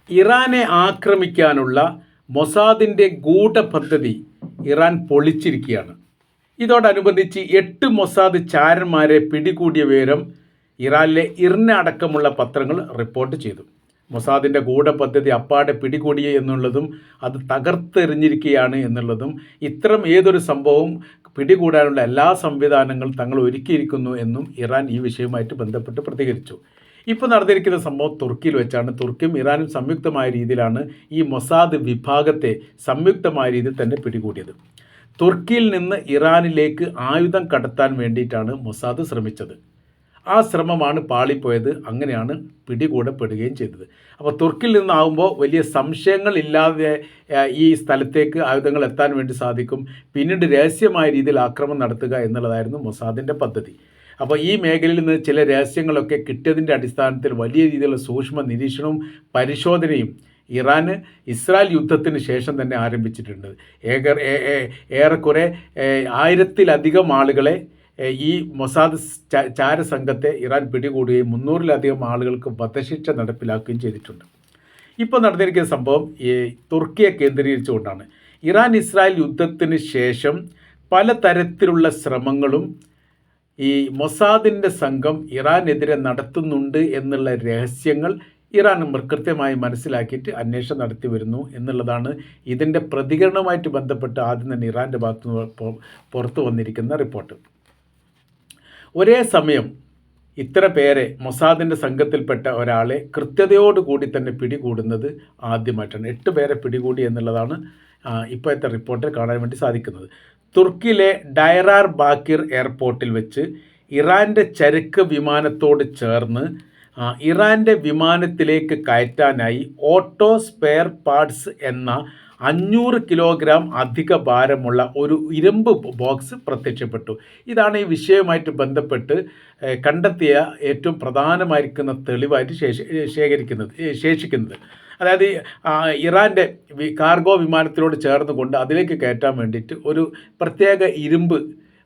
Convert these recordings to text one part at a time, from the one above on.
ഇറാനെ ആക്രമിക്കാനുള്ള മൊസാദിൻ്റെ ഗൂഢപദ്ധതി ഇറാൻ പൊളിച്ചിരിക്കുകയാണ്. ഇതോടനുബന്ധിച്ച് 8 മൊസാദ് ചാരന്മാരെ പിടികൂടിയ വിവരം ഇറാനിലെ ഇർന അടക്കമുള്ള പത്രങ്ങൾ റിപ്പോർട്ട് ചെയ്തു. മൊസാദിൻ്റെ ഗൂഢപദ്ധതി അപ്പാടെ പിടികൂടിയ എന്നുള്ളതും അത് തകർത്തെറിഞ്ഞിരിക്കുകയാണ് എന്നുള്ളതും ഇത്തരം ഏതൊരു സംഭവവും പിടികൂടാനുള്ള എല്ലാ സംവിധാനങ്ങളും തങ്ങൾ ഒരുക്കിയിരിക്കുന്നു എന്നും ഇറാൻ ഈ വിഷയവുമായിട്ട് ബന്ധപ്പെട്ട് പ്രതികരിച്ചു. ഇപ്പോൾ നടന്നിരിക്കുന്ന സംഭവം തുർക്കിയിൽ വെച്ചാണ്. തുർക്കിയും ഇറാനും സംയുക്തമായ രീതിയിലാണ് ഈ മൊസാദ് വിഭാഗത്തെ സംയുക്തമായ രീതിയിൽ തന്നെ പിടികൂടിയത്. തുർക്കിയിൽ നിന്ന് ഇറാനിലേക്ക് ആയുധം കടത്താൻ വേണ്ടിയിട്ടാണ് മൊസാദ് ശ്രമിച്ചത്. ആ ശ്രമമാണ് പാളിപ്പോയത്. അങ്ങനെയാണ് പിടികൂടപ്പെടുകയും ചെയ്തത്. അപ്പോൾ തുർക്കിയിൽ നിന്നാകുമ്പോൾ വലിയ സംശയങ്ങളില്ലാതെ ഈ സ്ഥലത്തേക്ക് ആയുധങ്ങൾ എത്താൻ വേണ്ടി സാധിക്കും. പിന്നീട് രഹസ്യമായ രീതിയിൽ ആക്രമണം നടത്തുക എന്നുള്ളതായിരുന്നു മൊസാദിൻ്റെ പദ്ധതി. അപ്പോൾ ഈ മേഖലയിൽ നിന്ന് ചില രഹസ്യങ്ങളൊക്കെ കിട്ടിയതിൻ്റെ അടിസ്ഥാനത്തിൽ വലിയ രീതിയിലുള്ള സൂക്ഷ്മ നിരീക്ഷണവും പരിശോധനയും ഇറാന് ഇസ്രായേൽ യുദ്ധത്തിന് ശേഷം തന്നെ ആരംഭിച്ചിട്ടുണ്ട്. ഏറെക്കുറെ 1000-ലധികം ആളുകളെ ഈ മൊസാദ് ചാരസംഘത്തെ ഇറാൻ പിടികൂടുകയും 300-ലധികം ആളുകൾക്ക് വധശിക്ഷ നടപ്പിലാക്കുകയും ചെയ്തിട്ടുണ്ട്. ഇപ്പോൾ നടന്നിരിക്കുന്ന സംഭവം ഈ തുർക്കിയെ കേന്ദ്രീകരിച്ചുകൊണ്ടാണ്. ഇറാൻ ഇസ്രായേൽ യുദ്ധത്തിന് ശേഷം പലതരത്തിലുള്ള ശ്രമങ്ങളും ഈ മൊസാദിൻ്റെ സംഘം ഇറാനെതിരെ നടത്തുന്നുണ്ട് എന്നുള്ള രഹസ്യങ്ങൾ ഇറാൻ കൃത്യമായി മനസ്സിലാക്കിയിട്ട് അന്വേഷണം നടത്തി വരുന്നു എന്നുള്ളതാണ് ഇതിൻ്റെ പ്രതികരണവുമായിട്ട് ബന്ധപ്പെട്ട് ആദ്യം തന്നെ ഇറാൻ്റെ ഭാഗത്ത് പുറത്തു വന്നിരിക്കുന്ന റിപ്പോർട്ട്. ഒരേ സമയം ഇത്ര പേരെ മൊസാദിൻ്റെ സംഘത്തിൽപ്പെട്ട ഒരാളെ കൃത്യതയോടുകൂടി തന്നെ പിടികൂടുന്നത് ആദ്യമായിട്ടാണ്. 8 പേരെ പിടികൂടി എന്നുള്ളതാണ് ഇപ്പോഴത്തെ റിപ്പോർട്ടിൽ കാണാൻ വേണ്ടി സാധിക്കുന്നത്. തുർക്കിയിലെ ഡയറാർ ബാക്കിർ എയർപോർട്ടിൽ വെച്ച് ഇറാൻ്റെ ചരക്ക് വിമാനത്തോട് ചേർന്ന് ഇറാൻ്റെ വിമാനത്തിലേക്ക് കയറ്റാനായി ഓട്ടോ സ്പെയർ പാർട്സ് എന്ന 500 കിലോഗ്രാം അധിക ഭാരമുള്ള ഒരു ഇരുമ്പ് ബോക്സ് പ്രത്യക്ഷപ്പെട്ടു. ഇതാണ് ഈ വിഷയവുമായിട്ട് ബന്ധപ്പെട്ട് കണ്ടെത്തിയ ഏറ്റവും പ്രധാനമായിരിക്കുന്ന തെളിവായിട്ട് ശേഷിക്കുന്നത്. അതായത് ഇറാൻ്റെ കാർഗോ വിമാനത്തിനോട് ചേർന്നുകൊണ്ട് അതിലേക്ക് കയറ്റാൻ വേണ്ടിയിട്ട് ഒരു പ്രത്യേക ഇരുമ്പ്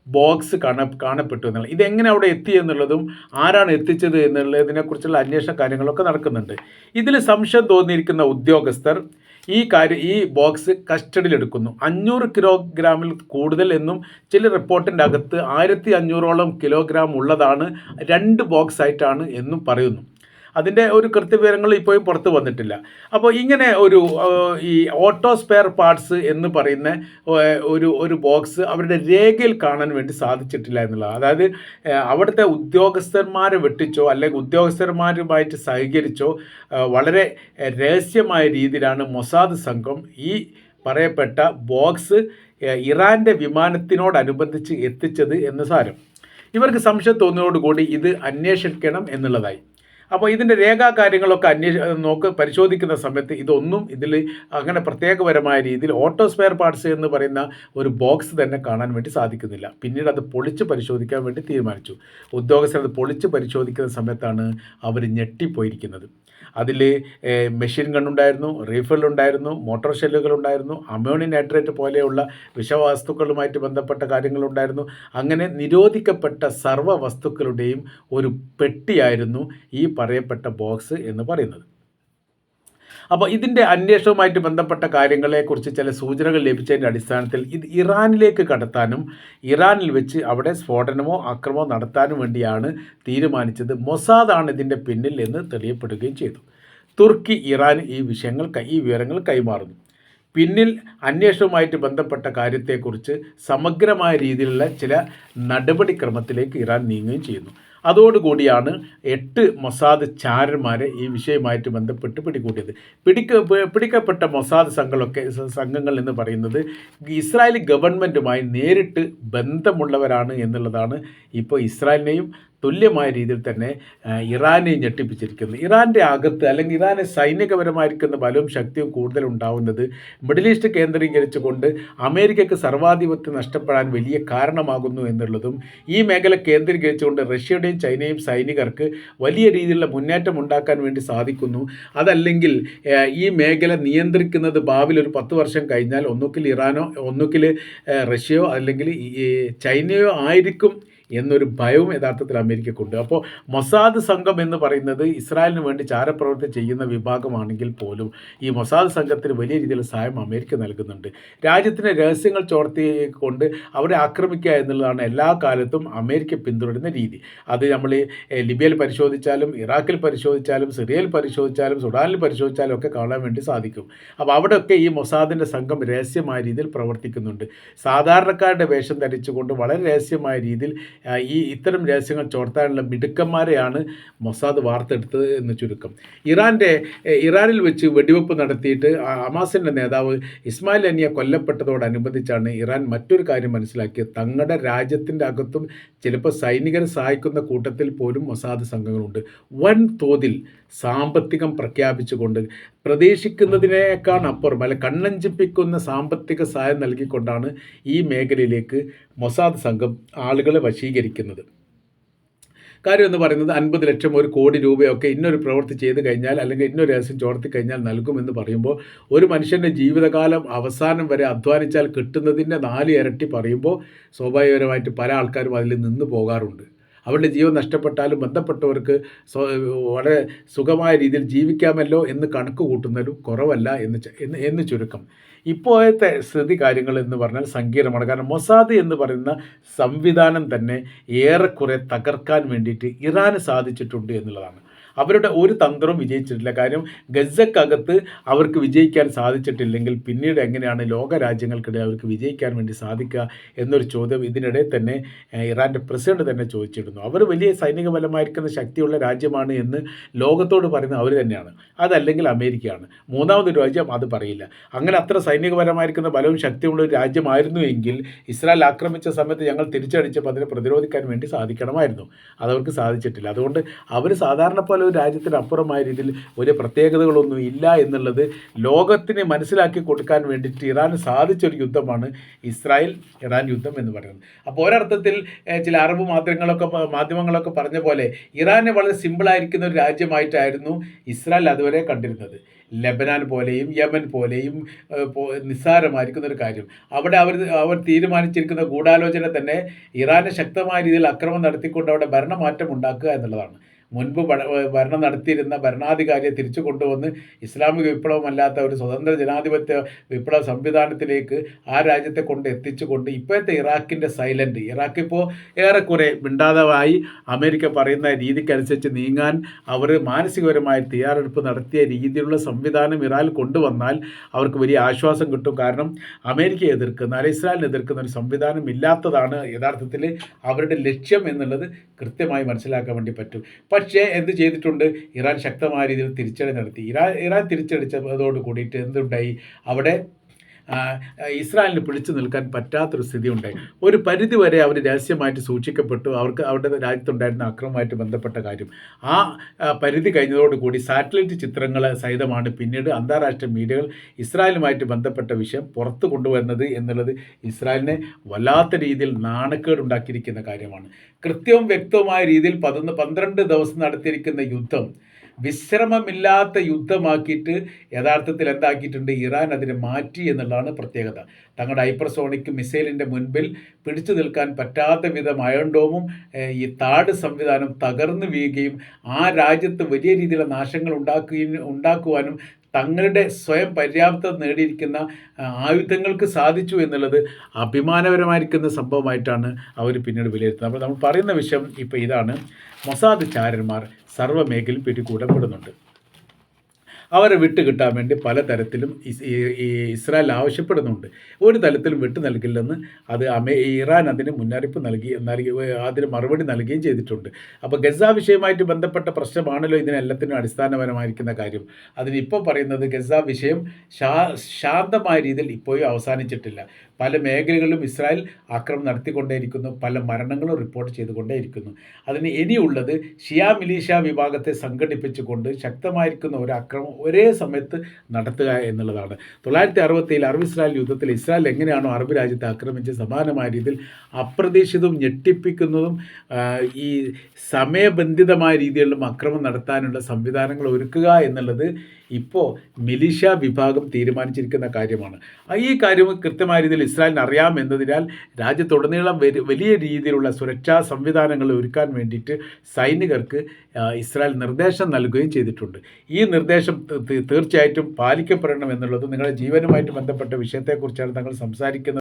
ബോക്സ് കാണപ്പെട്ടു എന്നുള്ളത്. ഇതെങ്ങനെ അവിടെ എത്തി എന്നുള്ളതും ആരാണ് എത്തിച്ചത് എന്നുള്ളതിനെക്കുറിച്ചുള്ള അന്വേഷണ കാര്യങ്ങളൊക്കെ നടക്കുന്നുണ്ട്. ഇതിൽ സംശയം തോന്നിയിരിക്കുന്ന ഉദ്യോഗസ്ഥർ ഈ ബോക്സ് കസ്റ്റഡിയിലെടുക്കുന്നു. 500 കിലോഗ്രാമിൽ കൂടുതൽ എന്നും ചില റിപ്പോർട്ടിൻ്റെ അകത്ത് 1500ഓളം കിലോഗ്രാം ഉള്ളതാണ് 2 ബോക്സ് ആയിട്ടാണ് എന്നും പറയുന്നു. അതിൻ്റെ ഒരു കൃത്യവിവരങ്ങൾ ഇപ്പോഴും പുറത്ത് വന്നിട്ടില്ല. അപ്പോൾ ഇങ്ങനെ ഈ ഓട്ടോ സ്പെയർ പാർട്സ് എന്ന് പറയുന്ന ഒരു ബോക്സ് അവരുടെ രേഖയിൽ കാണാൻ വേണ്ടി സാധിച്ചിട്ടില്ല എന്നുള്ളതാണ്. അതായത് അവിടുത്തെ ഉദ്യോഗസ്ഥന്മാരെ വെട്ടിച്ചോ അല്ലെങ്കിൽ ഉദ്യോഗസ്ഥന്മാരുമായിട്ട് സഹകരിച്ചോ വളരെ രഹസ്യമായ രീതിയിലാണ് മൊസാദ് സംഘം ഈ പറയപ്പെട്ട ബോക്സ് ഇറാൻ്റെ വിമാനത്തിനോടനുബന്ധിച്ച് എത്തിച്ചത് എന്ന് സാരം. ഇവർക്ക് സംശയം തോന്നിയതോടുകൂടി ഇത് അന്വേഷിക്കണം എന്നുള്ളതായി. അപ്പോൾ ഇതിൻ്റെ രേഖാകാര്യങ്ങളൊക്കെ പരിശോധിക്കുന്ന സമയത്ത് ഇതൊന്നും ഇതിൽ അങ്ങനെ പ്രത്യേകപരമായ രീതിയിൽ ഓട്ടോ സ്പെയർ പാർട്സ് എന്ന് പറയുന്ന ഒരു ബോക്സ് തന്നെ കാണാൻ വേണ്ടി സാധിക്കുന്നില്ല. പിന്നീട് അത് പൊളിച്ച് പരിശോധിക്കാൻ വേണ്ടി തീരുമാനിച്ചു. ഉദ്യോഗസ്ഥർ അത് പൊളിച്ച് പരിശോധിക്കുന്ന സമയത്താണ് അവർ ഞെട്ടിപ്പോയിരിക്കുന്നത്. അതിൽ മെഷീൻ ഗണ്ണുണ്ടായിരുന്നു, റീഫിലുണ്ടായിരുന്നു, മോട്ടോർ ഷെല്ലുകളുണ്ടായിരുന്നു, അമോണിയം നൈട്രേറ്റ് പോലെയുള്ള വിഷവസ്തുക്കളുമായിട്ട് ബന്ധപ്പെട്ട കാര്യങ്ങളുണ്ടായിരുന്നു. അങ്ങനെ നിരോധിക്കപ്പെട്ട സർവ്വ വസ്തുക്കളുടെയും ഒരു പെട്ടിയായിരുന്നു ഈ പറയപ്പെട്ട ബോക്സ് എന്ന് പറയുന്നത്. അപ്പോൾ ഇതിൻ്റെ അന്വേഷണവുമായിട്ട് ബന്ധപ്പെട്ട കാര്യങ്ങളെക്കുറിച്ച് ചില സൂചനകൾ ലഭിച്ചതിൻ്റെ അടിസ്ഥാനത്തിൽ ഇത് ഇറാനിലേക്ക് കടത്താനും ഇറാനിൽ വെച്ച് അവിടെ സ്ഫോടനമോ ആക്രമണമോ നടത്താനും വേണ്ടിയാണ് തീരുമാനിച്ചത്. മൊസാദാണ് ഇതിൻ്റെ പിന്നിൽ എന്ന് തെളിയപ്പെടുകയും ചെയ്തു. തുർക്കി ഇറാൻ ഈ വിവരങ്ങൾ കൈമാറുന്നു. പിന്നിൽ അന്വേഷണവുമായിട്ട് ബന്ധപ്പെട്ട കാര്യത്തെക്കുറിച്ച് സമഗ്രമായ രീതിയിലുള്ള ചില നടപടിക്രമത്തിലേക്ക് ഇറാൻ നീങ്ങുകയും ചെയ്യുന്നു. അതോടുകൂടിയാണ് 8 മൊസാദ് ചാരന്മാരെ ഈ വിഷയവുമായിട്ട് ബന്ധപ്പെട്ട് പിടികൂടിയത്. പിടിക്കപ്പെട്ട മൊസാദ് സംഘങ്ങൾ എന്ന് പറയുന്നത് ഇസ്രായേൽ ഗവൺമെൻറ്റുമായി നേരിട്ട് ബന്ധമുള്ളവരാണ് എന്നുള്ളതാണ് ഇപ്പോൾ ഇസ്രായേലിനെയും തുല്യമായ രീതിയിൽ തന്നെ ഇറാനെ ഞെട്ടിപ്പിച്ചിരിക്കുന്നത്. ഇറാൻ്റെ അകത്ത് അല്ലെങ്കിൽ ഇറാന് സൈനികപരമായിരിക്കുന്ന ബലവും ശക്തിയും കൂടുതലുണ്ടാവുന്നത് മിഡിൽ ഈസ്റ്റ് കേന്ദ്രീകരിച്ചുകൊണ്ട് അമേരിക്കയ്ക്ക് സർവാധിപത്യം നഷ്ടപ്പെടാൻ വലിയ കാരണമാകുന്നു എന്നുള്ളതും ഈ മേഖല കേന്ദ്രീകരിച്ചുകൊണ്ട് റഷ്യയുടെയും ചൈനയും സൈനികർക്ക് വലിയ രീതിയിലുള്ള മുന്നേറ്റം ഉണ്ടാക്കാൻ വേണ്ടി സാധിക്കുന്നു. അതല്ലെങ്കിൽ ഈ മേഖല നിയന്ത്രിക്കുന്നത് ഭാവിയിൽ ഒരു 10 വർഷം കഴിഞ്ഞാൽ ഒന്നുകിൽ ഇറാനോ ഒന്നുകിൽ റഷ്യയോ അല്ലെങ്കിൽ ചൈനയോ ആയിരിക്കും എന്നൊരു ഭയവും യഥാർത്ഥത്തിൽ അമേരിക്കക്കുണ്ട്. അപ്പോൾ മൊസാദ് സംഘം എന്ന് പറയുന്നത് ഇസ്രായേലിന് വേണ്ടി ചാരപ്രവർത്തി ചെയ്യുന്ന വിഭാഗമാണെങ്കിൽ പോലും ഈ മൊസാദ് സംഘത്തിന് വലിയ രീതിയിലുള്ള സഹായം അമേരിക്ക നൽകുന്നുണ്ട്. രാജ്യത്തിൻ്റെ രഹസ്യങ്ങൾ ചോർത്തിക്കൊണ്ട് അവരെ ആക്രമിക്കുക എന്നുള്ളതാണ് എല്ലാ കാലത്തും അമേരിക്ക പിന്തുടരുന്ന രീതി. അത് നമ്മൾ ലിബിയയിൽ പരിശോധിച്ചാലും ഇറാഖിൽ പരിശോധിച്ചാലും സിറിയയിൽ പരിശോധിച്ചാലും സുഡാനിൽ പരിശോധിച്ചാലും ഒക്കെ കാണാൻ വേണ്ടി സാധിക്കും. അപ്പോൾ അവിടെയൊക്കെ ഈ മൊസാദിൻ്റെ സംഘം രഹസ്യമായ രീതിയിൽ പ്രവർത്തിക്കുന്നുണ്ട്. സാധാരണക്കാരുടെ വേഷം ധരിച്ചുകൊണ്ട് വളരെ രഹസ്യമായ രീതിയിൽ ഇത്തരം രഹസ്യങ്ങൾ ചോർത്താനുള്ള മിടുക്കന്മാരെയാണ് മൊസാദ് വാർത്തെടുത്തത് എന്ന് ചുരുക്കം. ഇറാനിൽ വെച്ച് വെടിവെപ്പ് നടത്തിയിട്ട് ഹമാസിൻ്റെ നേതാവ് ഇസ്മായിൽ ഹനിയ കൊല്ലപ്പെട്ടതോടനുബന്ധിച്ചാണ് ഇറാൻ മറ്റൊരു കാര്യം മനസ്സിലാക്കിയത്. തങ്ങളുടെ രാജ്യത്തിൻ്റെ അകത്തും ചിലപ്പോൾ സൈനികരെ സഹായിക്കുന്ന കൂട്ടത്തിൽ പോലും മൊസാദ് സംഘങ്ങളുണ്ട്. വൻതോതിൽ സാമ്പത്തികം പ്രഖ്യാപിച്ചുകൊണ്ട് പ്രതീക്ഷിക്കുന്നതിനേക്കാൾ അപ്പുറം അല്ല കണ്ണഞ്ചിപ്പിക്കുന്ന സാമ്പത്തിക സഹായം നൽകിക്കൊണ്ടാണ് ഈ മേഖലയിലേക്ക് മൊസാദ് സംഘം ആളുകളെ വശീകരിക്കുന്നത്. കാര്യം എന്ന് പറയുന്നത് 50 ലക്ഷം 1 കോടി രൂപയൊക്കെ ഇന്നൊരു പ്രവൃത്തി ചെയ്ത് കഴിഞ്ഞാൽ അല്ലെങ്കിൽ ഇന്നൊരു രഹസ്യം ചോർത്തി കഴിഞ്ഞാൽ നൽകുമെന്ന് പറയുമ്പോൾ ഒരു മനുഷ്യൻ്റെ ജീവിതകാലം അവസാനം വരെ അധ്വാനിച്ചാൽ കിട്ടുന്നതിൻ്റെ 4 ഇരട്ടി പറയുമ്പോൾ സ്വാഭാവികമായിട്ട് പല ആൾക്കാരും അതിൽ നിന്ന് പോകാറുണ്ട്. അവരുടെ ജീവൻ നഷ്ടപ്പെട്ടാലും ബന്ധപ്പെട്ടവർക്ക് വളരെ സുഖമായ രീതിയിൽ ജീവിക്കാമല്ലോ എന്ന് കണക്ക് കൂട്ടുന്നതിലും കുറവല്ല എന്ന് ചുരുക്കം. ഇപ്പോഴത്തെ സ്ഥിതി കാര്യങ്ങൾ എന്ന് പറഞ്ഞാൽ സങ്കീർണമാണ്. കാരണം മൊസാദ് എന്ന് പറയുന്ന സംവിധാനം തന്നെ ഏറെക്കുറെ തകർക്കാൻ വേണ്ടിയിട്ട് ഇറാന് സാധിച്ചിട്ടുണ്ട് എന്നുള്ളതാണ്. അവരുടെ ഒരു തന്ത്രവും വിജയിച്ചിട്ടില്ല. കാര്യം ഗസക്കകത്ത് അവർക്ക് വിജയിക്കാൻ സാധിച്ചിട്ടില്ലെങ്കിൽ പിന്നീട് എങ്ങനെയാണ് ലോക രാജ്യങ്ങൾക്കിടയിൽ അവർക്ക് വിജയിക്കാൻ വേണ്ടി സാധിക്കുക എന്നൊരു ചോദ്യം ഇതിനിടെ തന്നെ ഇറാൻ്റെ പ്രസിഡന്റ് തന്നെ ചോദിച്ചിരുന്നു. അവർ വലിയ സൈനിക ബലമായിരിക്കുന്ന ശക്തിയുള്ള രാജ്യമാണ് എന്ന് ലോകത്തോട് പറയുന്നത് അവർ തന്നെയാണ്, അതല്ലെങ്കിൽ അമേരിക്കയാണ്. മൂന്നാമതൊരു രാജ്യം അത് പറയില്ല. അങ്ങനെ അത്ര സൈനികപരമായിരിക്കുന്ന ബലവും ശക്തിയുള്ള ഒരു രാജ്യമായിരുന്നു എങ്കിൽ ഇസ്രായേൽ ആക്രമിച്ച സമയത്ത് ഞങ്ങൾ തിരിച്ചടിച്ചപ്പോൾ അതിനെ പ്രതിരോധിക്കാൻ വേണ്ടി സാധിക്കണമായിരുന്നു. അതവർക്ക് സാധിച്ചിട്ടില്ല. അതുകൊണ്ട് അവർ സാധാരണ പോലെ ഒരു രാജ്യത്തിന് അപ്പുറമായ രീതിയിൽ ഒരു പ്രത്യേകതകളൊന്നും ഇല്ല എന്നുള്ളത് ലോകത്തിന് മനസ്സിലാക്കി കൊടുക്കാൻ വേണ്ടിയിട്ട് ഇറാന് സാധിച്ചൊരു യുദ്ധമാണ് ഇറാൻ യുദ്ധം എന്ന് പറയുന്നത്. അപ്പോൾ ഒരർത്ഥത്തിൽ ചില അറബ് മാധ്യമങ്ങളൊക്കെ പറഞ്ഞ പോലെ ഇറാനെ വളരെ സിമ്പിളായിരിക്കുന്ന ഒരു രാജ്യമായിട്ടായിരുന്നു ഇസ്രായേൽ അതുവരെ കണ്ടിരുന്നത്. ലെബനാൻ പോലെയും യമൻ പോലെയും നിസ്സാരമായിരിക്കുന്ന ഒരു കാര്യം. അവിടെ അവർ തീരുമാനിച്ചിരിക്കുന്ന ഗൂഢാലോചന തന്നെ ഇറാനെ ശക്തമായ രീതിയിൽ ആക്രമണം നടത്തിക്കൊണ്ട് അവിടെ ഭരണമാറ്റം ഉണ്ടാക്കുക എന്നുള്ളതാണ്. മുൻപ് ഭരണം നടത്തിയിരുന്ന ഭരണാധികാരിയെ തിരിച്ചു കൊണ്ടുവന്ന് ഇസ്ലാമിക വിപ്ലവമല്ലാത്ത ഒരു സ്വതന്ത്ര ജനാധിപത്യ വിപ്ലവ സംവിധാനത്തിലേക്ക് ആ രാജ്യത്തെ കൊണ്ട് എത്തിച്ചുകൊണ്ട് ഇപ്പോഴത്തെ ഇറാഖ് ഇപ്പോൾ ഏറെക്കുറെ മിണ്ടാതമായി അമേരിക്ക പറയുന്ന രീതിക്കനുസരിച്ച് നീങ്ങാൻ അവർ മാനസികപരമായ തയ്യാറെടുപ്പ് നടത്തിയ രീതിയിലുള്ള സംവിധാനം ഇറാൻ കൊണ്ടുവന്നാൽ അവർക്ക് വലിയ ആശ്വാസം കിട്ടും. കാരണം അമേരിക്കയെ എതിർക്കുന്ന അല്ലെങ്കിൽ ഇസ്രായേലിനെ എതിർക്കുന്ന ഒരു സംവിധാനം ഇല്ലാത്തതാണ് യഥാർത്ഥത്തിൽ അവരുടെ ലക്ഷ്യം എന്നുള്ളത് കൃത്യമായി മനസ്സിലാക്കാൻ വേണ്ടി പറ്റും. പക്ഷേ എന്ത് ചെയ്തിട്ടുണ്ട്? ഇറാൻ ശക്തമായ രീതിയിൽ തിരിച്ചടി നടത്തി. ഇറാൻ തിരിച്ചടിച്ചതോട് കൂടിയിട്ട് എന്തുണ്ടായി? അവിടെ ഇസ്രായേലിന് പിടിച്ചു നിൽക്കാൻ പറ്റാത്തൊരു സ്ഥിതി ഉണ്ടായി. ഒരു പരിധി വരെ അവർ രഹസ്യമായിട്ട് സൂക്ഷിക്കപ്പെട്ടു. അവർക്ക് അവരുടെ രാജ്യത്തുണ്ടായിരുന്ന അക്രമവുമായിട്ട് ബന്ധപ്പെട്ട കാര്യം ആ പരിധി കഴിഞ്ഞതോടുകൂടി സാറ്റലൈറ്റ് ചിത്രങ്ങൾ സഹിതമാണ് പിന്നീട് അന്താരാഷ്ട്ര മീഡിയകൾ ഇസ്രായേലുമായിട്ട് ബന്ധപ്പെട്ട വിഷയം പുറത്തു കൊണ്ടുവരുന്നത് എന്നുള്ളത് ഇസ്രായേലിനെ വല്ലാത്ത രീതിയിൽ നാണക്കേടുണ്ടാക്കിയിരിക്കുന്ന കാര്യമാണ്. കൃത്യവും വ്യക്തവുമായ രീതിയിൽ 12 ദിവസം നടത്തിയിരിക്കുന്ന യുദ്ധം വിശ്രമമില്ലാത്ത യുദ്ധമാക്കിയിട്ട് യഥാർത്ഥത്തിൽ എന്താക്കിയിട്ടുണ്ട്? ഇറാൻ അതിനെ മാറ്റി എന്നുള്ളതാണ് പ്രത്യേകത. തങ്ങളുടെ ഹൈപ്പർസോണിക് മിസൈലിൻ്റെ മുൻപിൽ പിടിച്ചു നിൽക്കാൻ പറ്റാത്ത വിധം അയൺ ഡോമും ഈ താഡ് സംവിധാനം തകർന്നു വീഴുകയും ആ രാജ്യത്ത് വലിയ രീതിയിലുള്ള നാശങ്ങൾ ഉണ്ടാക്കുവാനും തങ്ങളുടെ സ്വയം പര്യാപ്തത നേടിയിരിക്കുന്ന ആയുധങ്ങൾക്ക് സാധിച്ചു എന്നുള്ളത് അഭിമാനകരമായിരിക്കുന്ന സംഭവമായിട്ടാണ് അവർ പിന്നീട് വിലയിരുത്തുന്നത്. അപ്പോൾ നമ്മൾ പറയുന്ന വിഷയം ഇപ്പോൾ ഇതാണ്: മൊസാദ് ചാരന്മാർ സർവ്വമേഖലയിൽ പിടികൂടപ്പെടുന്നുണ്ട്. അവരെ വിട്ടുകിട്ടാൻ വേണ്ടി പലതരത്തിലും ഇസ്രായേൽ ആവശ്യപ്പെടുന്നുണ്ട്. ഒരു തലത്തിലും വിട്ടു നൽകില്ലെന്ന് ഇറാൻ അതിന് മുന്നറിയിപ്പ് നൽകി അതിന് മറുപടി നൽകുകയും ചെയ്തിട്ടുണ്ട്. അപ്പോൾ ഗസ വിഷയമായിട്ട് ബന്ധപ്പെട്ട പ്രശ്നമാണല്ലോ ഇതിനെല്ലാത്തിനും അടിസ്ഥാനപരമായിരിക്കുന്ന കാര്യം. അതിനിപ്പോൾ പറയുന്നത് ഗസ വിഷയം ശാന്തമായ രീതിയിൽ ഇപ്പോഴും അവസാനിച്ചിട്ടില്ല. പല മേഖലകളിലും ഇസ്രായേൽ ആക്രമണം നടത്തിക്കൊണ്ടേയിരിക്കുന്നു. പല മരണങ്ങളും റിപ്പോർട്ട് ചെയ്തുകൊണ്ടേയിരിക്കുന്നു. അതിന് ഇനിയുള്ളത് ഷിയ മിലീഷ വിഭാഗത്തെ സംഘടിപ്പിച്ചുകൊണ്ട് ശക്തമായിരിക്കുന്ന ഒരു ആക്രമണം ഒരേ സമയത്ത് നടത്തുക എന്നുള്ളതാണ്. 1967 അറബ് ഇസ്രായേൽ യുദ്ധത്തിൽ ഇസ്രായേൽ എങ്ങനെയാണോ അറബ് രാജ്യത്തെ ആക്രമിച്ച് സമാനമായ രീതിയിൽ അപ്രതീക്ഷിതവും ഞെട്ടിപ്പിക്കുന്നതും ഈ സമയബന്ധിതമായ രീതിയിലുള്ള ആക്രമണം നടത്താനുള്ള സംവിധാനങ്ങൾ ഒരുക്കുക എന്നുള്ളത് ഇപ്പോൾ മിലിഷ്യ വിഭാഗം തീരുമാനിച്ചിരിക്കുന്ന കാര്യമാണ്. ഈ കാര്യം കൃത്യമായ രീതിയിൽ ഇസ്രായേലിന് അറിയാമെന്നതിനാൽ രാജ്യത്തുടനീളം വലിയ രീതിയിലുള്ള സുരക്ഷാ സംവിധാനങ്ങൾ ഒരുക്കാൻ വേണ്ടിയിട്ട് സൈനികർക്ക് ഇസ്രായേൽ നിർദ്ദേശം നൽകുകയും ചെയ്തിട്ടുണ്ട്. ഈ നിർദ്ദേശം തീർച്ചയായിട്ടും പാലിക്കപ്പെടണം എന്നുള്ളത് നിങ്ങളുടെ ജീവനുമായിട്ട് ബന്ധപ്പെട്ട വിഷയത്തെക്കുറിച്ചാണ് ഞങ്ങൾ സംസാരിക്കുന്നത്.